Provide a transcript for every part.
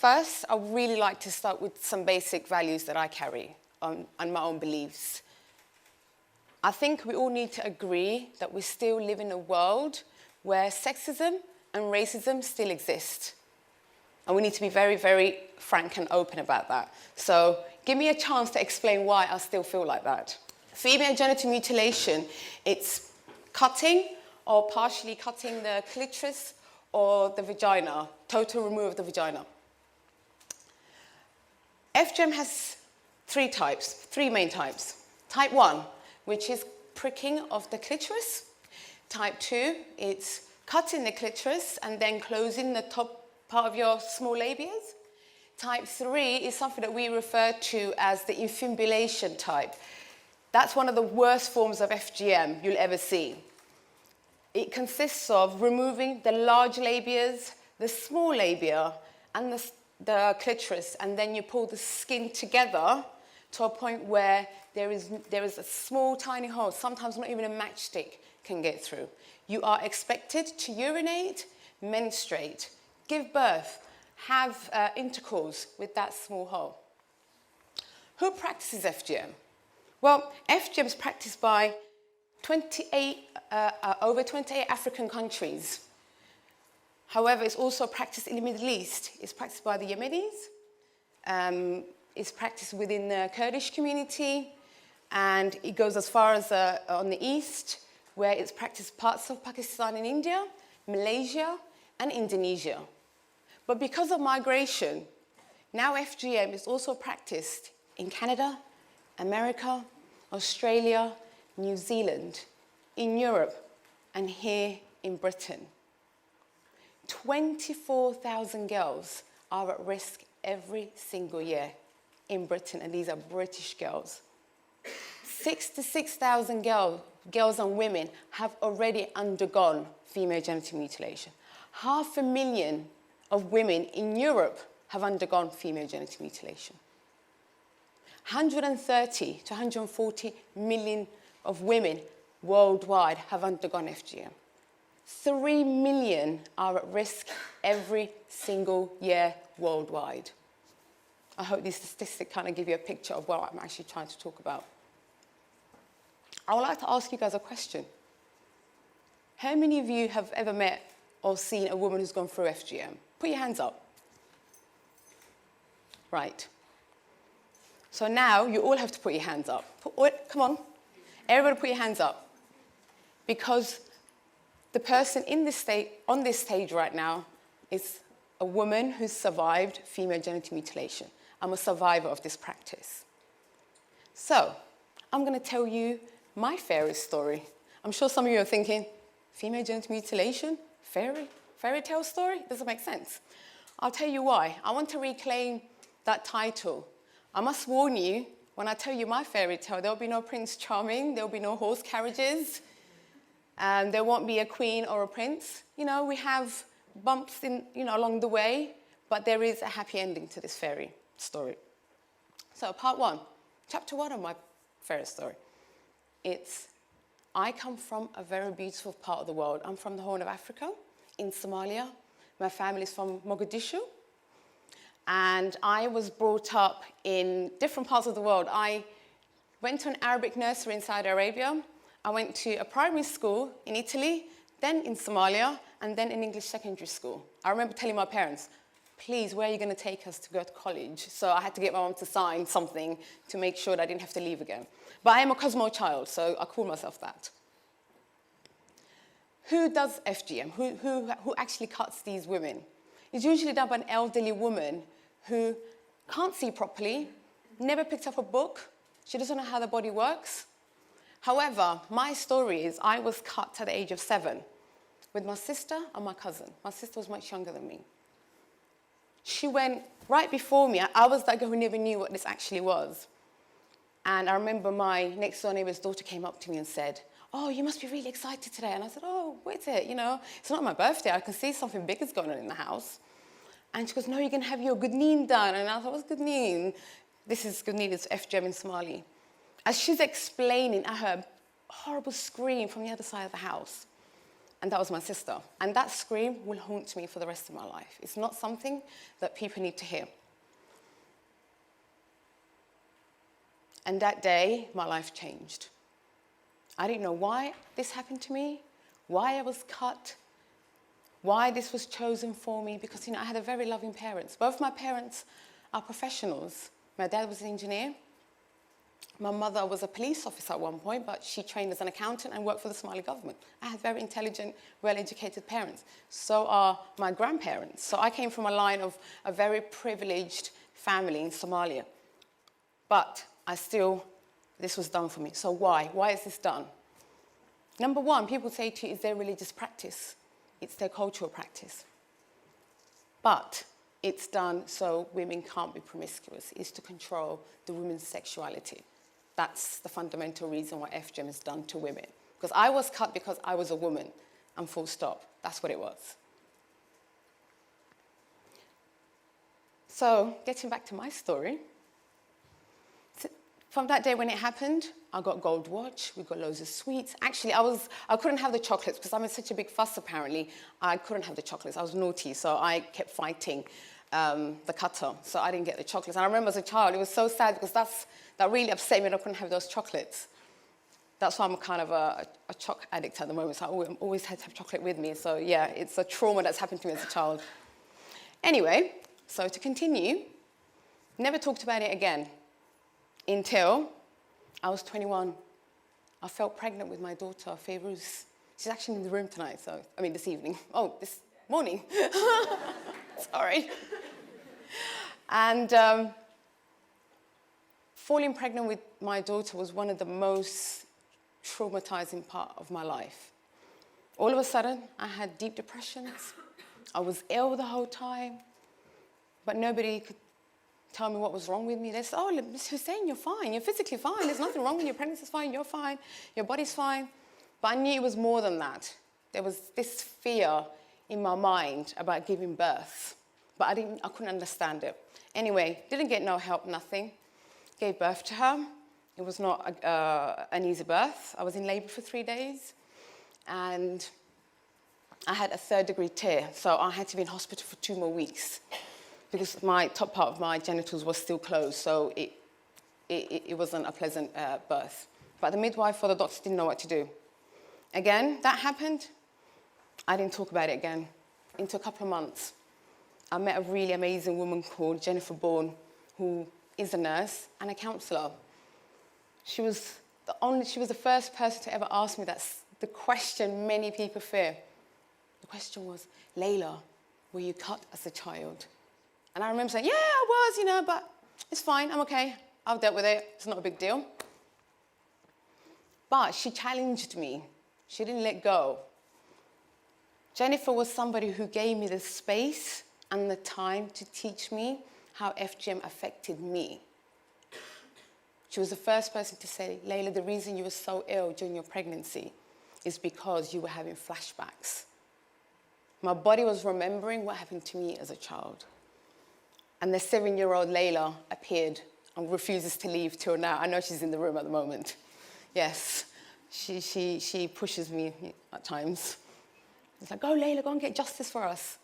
First, I would really like to start with some basic values that I carry and my own beliefs. I think we all need to agree that we still live in a world where sexism and racism still exist. And we need to be very, very frank and open about that. So give me a chance to explain why I still feel like that. Female genital mutilation, it's cutting or partially cutting the clitoris or the vagina, total removal of the vagina. FGM has three main types. Type 1, which is pricking of the clitoris. Type 2, it's cutting the clitoris and then closing the top part of your small labias. Type 3 is something that we refer to as the infibulation type. That's one of the worst forms of FGM you'll ever see. It consists of removing the large labias, the small labia, and the clitoris, and then you pull the skin together to a point where there is a small, tiny hole, sometimes not even a matchstick can get through. You are expected to urinate, menstruate, give birth, have intercourse with that small hole. Who practices FGM? Well, FGM is practiced by over 28 African countries. However, it's also practiced in the Middle East. It's practiced by the Yemenis. It's practiced within the Kurdish community, and it goes as far as on the east, where it's practiced parts of Pakistan and India, Malaysia, and Indonesia. But because of migration, now FGM is also practiced in Canada, America, Australia, New Zealand, in Europe, and here in Britain. 24,000 girls are at risk every single year in Britain, and these are British girls. 66,000 girls and women have already undergone female genital mutilation. 500,000 of women in Europe have undergone female genital mutilation. 130 to 140 million of women worldwide have undergone FGM. 3 million are at risk every single year worldwide. I hope these statistics kind of give you a picture of what I'm actually trying to talk about. I would like to ask you guys a question. How many of you have ever met or seen a woman who's gone through FGM? Put your hands up. Right. So now you all have to put your hands up. Come on. Everybody put your hands up. Because the person on this stage right now is a woman who's survived female genital mutilation. I'm a survivor of this practice. So I'm going to tell you my fairy story. I'm sure some of you are thinking, female genital mutilation? Fairy tale story? Doesn't make sense. I'll tell you why. I want to reclaim that title. I must warn you, when I tell you my fairy tale, there'll be no Prince Charming, there'll be no horse carriages, and there won't be a queen or a prince. You know, we have bumps along the way, but there is a happy ending to this fairy story. So part 1, chapter 1 of my fairy story. I come from a very beautiful part of the world. I'm from the Horn of Africa in Somalia. My family is from Mogadishu. And I was brought up in different parts of the world. I went to an Arabic nursery in Saudi Arabia. I went to a primary school in Italy, then in Somalia, and then an English secondary school. I remember telling my parents, please, where are you going to take us to go to college? So I had to get my mom to sign something to make sure that I didn't have to leave again. But I am a Cosmo child, so I call myself that. Who does FGM? Who actually cuts these women? It's usually done by an elderly woman who can't see properly, never picked up a book. She doesn't know how the body works. However, my story is I was cut at the age of 7 with my sister and my cousin. My sister was much younger than me. She went right before me. I was that girl who never knew what this actually was. And I remember my next door neighbor's daughter came up to me and said, oh, you must be really excited today. And I said, oh, wait a minute, it's not my birthday. I can see something big is going on in the house. And she goes, no, you're going to have your gudneen done. And I thought, what's gudneen? This is gudneen, it's FGM in Somali. As she's explaining, I heard a horrible scream from the other side of the house. and that was my sister. And that scream will haunt me for the rest of my life. It's not something that people need to hear. And that day, my life changed. I didn't know why this happened to me, why I was cut, why this was chosen for me, because I had a very loving parents. Both my parents are professionals. My dad was an engineer. My mother was a police officer at one point, but she trained as an accountant and worked for the Somali government. I had very intelligent, well-educated parents. So are my grandparents. So I came from a line of a very privileged family in Somalia. But this was done for me. So why? Why is this done? Number one, people say to you, is their religious practice? It's their cultural practice. But it's done so women can't be promiscuous. It's to control the women's sexuality. That's the fundamental reason why FGM is done to women. Because I was cut because I was a woman, and full stop. That's what it was. So, getting back to my story, from that day when it happened, I got a gold watch, we got loads of sweets. Actually, I couldn't have the chocolates because I'm in such a big fuss apparently. I couldn't have the chocolates, I was naughty, so I kept fighting the cutter, so I didn't get the chocolates. And I remember as a child, it was so sad because that really upset me that I couldn't have those chocolates. That's why I'm kind of a choc addict at the moment, so I always had to have chocolate with me. So yeah, it's a trauma that's happened to me as a child. Anyway, so to continue, never talked about it again until I was 21. I felt pregnant with my daughter, Fairuz. She's actually in the room tonight, this evening. Oh, this morning. Sorry. And falling pregnant with my daughter was one of the most traumatizing part of my life. All of a sudden, I had deep depressions. I was ill the whole time, but nobody could tell me what was wrong with me. They said, oh, Ms. Hussein, you're fine. You're physically fine. There's nothing wrong with you. Your pregnancy's fine. You're fine. Your body's fine. But I knew it was more than that. There was this fear in my mind about giving birth, but I couldn't understand it. Anyway, didn't get no help, nothing. Gave birth to her. It was not an easy birth. I was in labor for 3 days, and I had a 3rd-degree tear, so I had to be in hospital for 2 more weeks because my top part of my genitals was still closed, so it wasn't a pleasant birth. But the midwife or the doctor didn't know what to do. Again, that happened. I didn't talk about it again. Into a couple of months, I met a really amazing woman called Jennifer Bourne, who is a nurse and a counsellor. She was the first person to ever ask me the question many people fear. The question was, Leyla, were you cut as a child? And I remember saying, yeah, I was, but it's fine, I'm okay. I've dealt with it, it's not a big deal. But she challenged me. She didn't let go. Jennifer was somebody who gave me the space and the time to teach me how FGM affected me. She was the first person to say, Leyla, the reason you were so ill during your pregnancy is because you were having flashbacks. My body was remembering what happened to me as a child. And the 7-year-old Leyla appeared and refuses to leave till now. I know she's in the room at the moment. Yes, she pushes me at times. It's like, go Leyla, go and get justice for us.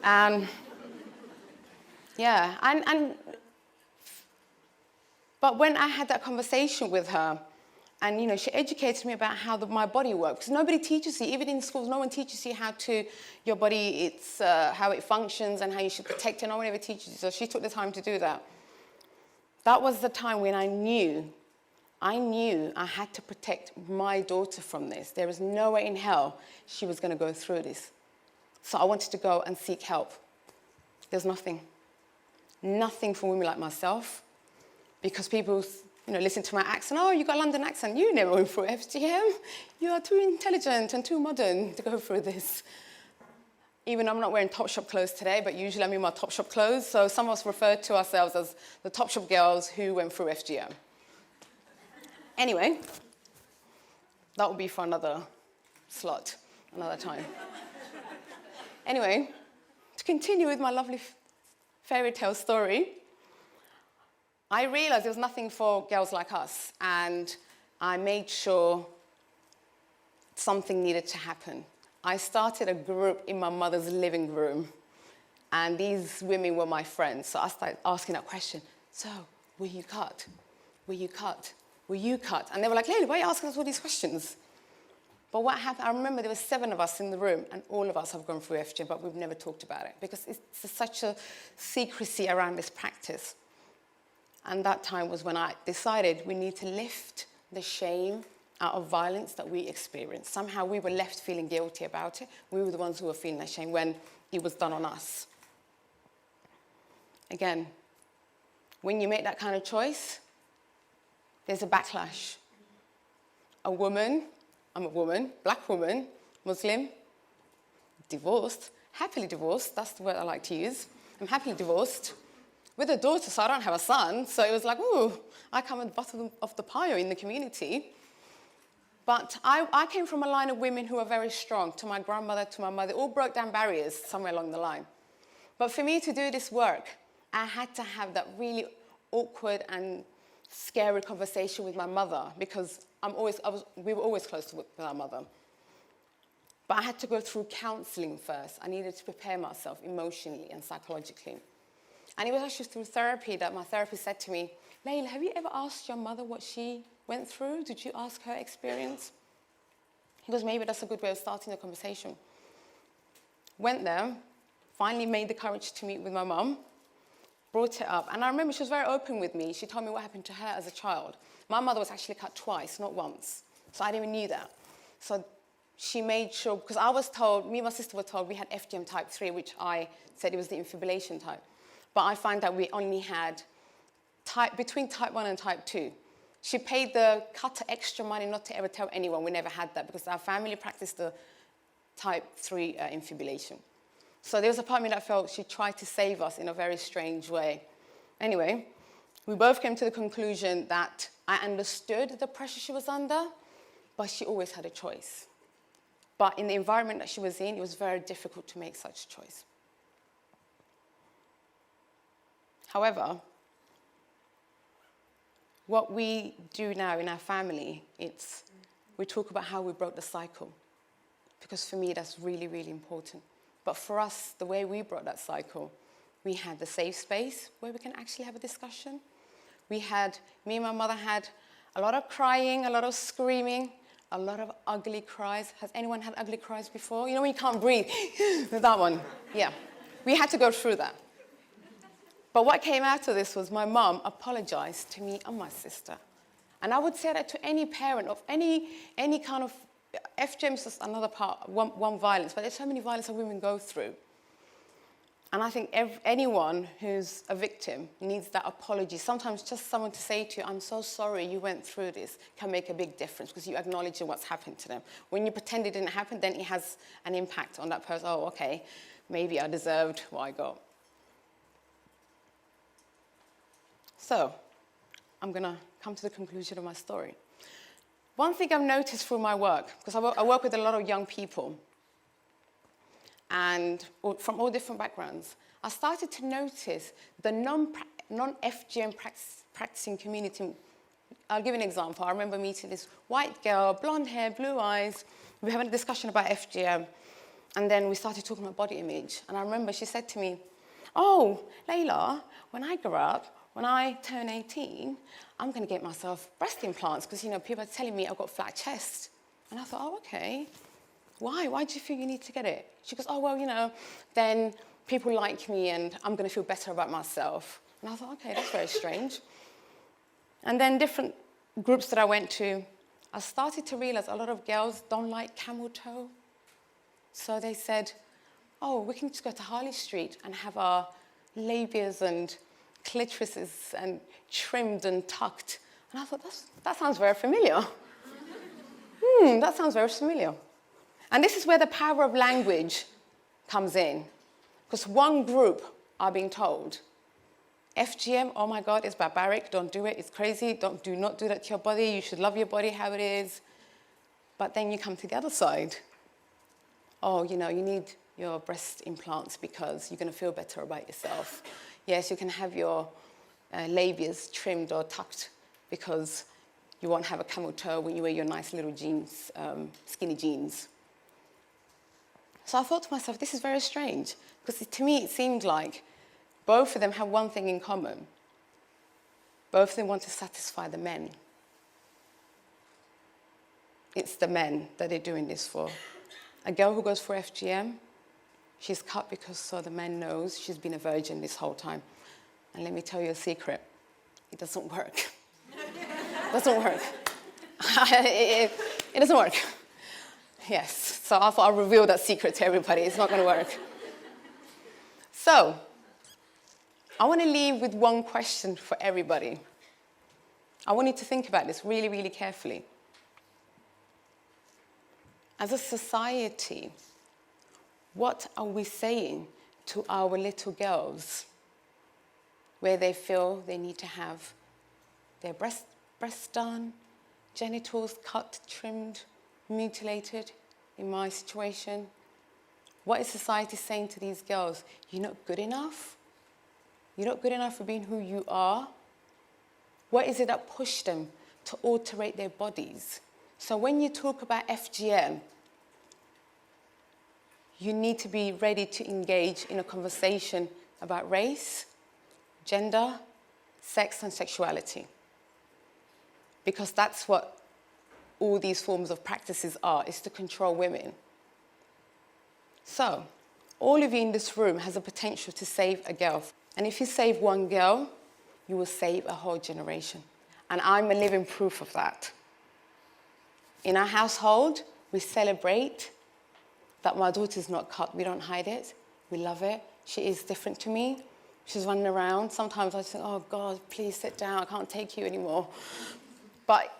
And yeah, but when I had that conversation with her, and she educated me about how my body works, because nobody teaches you, even in schools, no one teaches you your body, how it functions and how you should protect it. No one ever teaches you. So she took the time to do that. That was the time when I knew I had to protect my daughter from this. There was no way in hell she was going to go through this. So I wanted to go and seek help. There's nothing for women like myself, because people listen to my accent. Oh, you got a London accent. You never went through FGM. You are too intelligent and too modern to go through this. Even I'm not wearing Topshop clothes today, but usually I'm in my Topshop clothes. So some of us refer to ourselves as the Topshop girls who went through FGM. Anyway, that will be for another slot, another time. Anyway, to continue with my lovely fairy tale story, I realized there was nothing for girls like us, and I made sure something needed to happen. I started a group in my mother's living room, and these women were my friends. So I started asking that question, so, were you cut? Were you cut? Were you cut? And they were like, Leyla, why are you asking us all these questions? But what happened, I remember there were 7 of us in the room, and all of us have gone through FGM, but we've never talked about it, because it's such a secrecy around this practice. And that time was when I decided we need to lift the shame out of violence that we experienced. Somehow we were left feeling guilty about it. We were the ones who were feeling ashamed when it was done on us. Again, when you make that kind of choice, there's a backlash. A woman, I'm a woman, black woman, Muslim, divorced, happily divorced, that's the word I like to use. I'm happily divorced, with a daughter, so I don't have a son. So it was like, ooh, I come at the bottom of the pile in the community. But I came from a line of women who are very strong. To my grandmother, to my mother, all broke down barriers somewhere along the line. But for me to do this work, I had to have that really awkward and scary conversation with my mother, because we were always close with our mother. But I had to go through counselling first. I needed to prepare myself emotionally and psychologically. And it was actually through therapy that my therapist said to me, Leyla, have you ever asked your mother what she went through? Did you ask her experience? He goes, maybe that's a good way of starting the conversation. Went there, finally made the courage to meet with my mum, brought it up. And I remember she was very open with me. She told me what happened to her as a child. My mother was actually cut twice, not once. So I didn't even knew that. So she made sure, because I was told, me and my sister were told we had FGM type 3, which I said it was the infibulation type. But I found that we only had between type 1 and type 2. She paid the cutter extra money not to ever tell anyone. We never had that, because our family practiced the type 3 infibulation. So there was a part of me that felt she tried to save us in a very strange way. Anyway, we both came to the conclusion that I understood the pressure she was under, but she always had a choice. But in the environment that she was in, it was very difficult to make such a choice. However, what we do now in our family, we talk about how we broke the cycle. Because for me, that's really, really important. But for us, the way we broke that cycle, we had the safe space where we can actually have a discussion. Me and my mother had a lot of crying, a lot of screaming, a lot of ugly cries. Has anyone had ugly cries before? You know when you can't breathe? That one. Yeah. We had to go through that. But what came out of this was my mum apologized to me and my sister. And I would say that to any parent of any kind of, FGM is just another part, one violence, but there's so many violence that women go through. And I think anyone who's a victim needs that apology. Sometimes just someone to say to you, I'm so sorry you went through this, can make a big difference, because you acknowledge what's happened to them. When you pretend it didn't happen, then it has an impact on that person. Oh, okay, maybe I deserved what I got. So, I'm going to come to the conclusion of my story. One thing I've noticed through my work, because I work with a lot of young people, and from all different backgrounds, I started to notice the non-FGM practicing community. I'll give an example. I remember meeting this white girl, blonde hair, blue eyes. We were having a discussion about FGM, and then we started talking about body image. And I remember she said to me, oh, Leyla, when I grow up, when I turn 18, I'm going to get myself breast implants because, people are telling me I've got flat chest. And I thought, oh, okay. Why? Why do you feel you need to get it? She goes, oh, well, then people like me and I'm going to feel better about myself. And I thought, okay, that's very strange. And then different groups that I went to, I started to realize a lot of girls don't like camel toe. So they said, oh, we can just go to Harley Street and have our labias and clitorises and trimmed and tucked. And I thought, that sounds very familiar. That sounds very familiar. And this is where the power of language comes in. Because one group are being told, FGM, oh my God, it's barbaric, don't do it, it's crazy, do not do that to your body, you should love your body how it is. But then you come to the other side. Oh, you need your breast implants because you're going to feel better about yourself. Yes, you can have your labias trimmed or tucked because you won't have a camel toe when you wear your nice little jeans, skinny jeans. So I thought to myself, this is very strange, because to me it seemed like both of them have one thing in common. Both of them want to satisfy the men. It's the men that they're doing this for. A girl who goes for FGM, she's cut because so the man knows she's been a virgin this whole time. And let me tell you a secret, it doesn't work. It doesn't work. It doesn't work. Yes, so I thought I'll reveal that secret to everybody. It's not going to work. So, I want to leave with one question for everybody. I want you to think about this really, really carefully. As a society, what are we saying to our little girls where they feel they need to have their breasts done, genitals cut, trimmed, mutilated, in my situation? What is society saying to these girls? You're not good enough? You're not good enough for being who you are? What is it that pushed them to alterate their bodies? So when you talk about FGM, you need to be ready to engage in a conversation about race, gender, sex and sexuality. Because that's what all these forms of practices are, is to control women. So, all of you in this room has a potential to save a girl. And if you save one girl, you will save a whole generation. And I'm a living proof of that. In our household, we celebrate that my daughter's not cut. We don't hide it. We love it. She is different to me. She's running around. Sometimes I think, oh God, please sit down. I can't take you anymore. But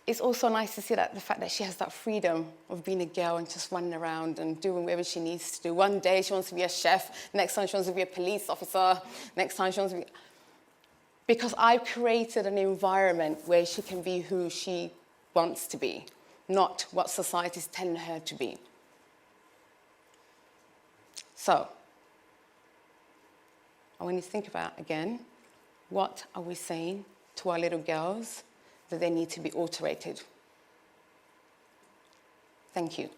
it's also nice to see that the fact that she has that freedom of being a girl and just running around and doing whatever she needs to do. One day she wants to be a chef. Next time she wants to be a police officer. Next time she wants to be... Because I've created an environment where she can be who she wants to be, not what society's telling her to be. So, I want you to think about, again, what are we saying to our little girls that they need to be alterated? Thank you.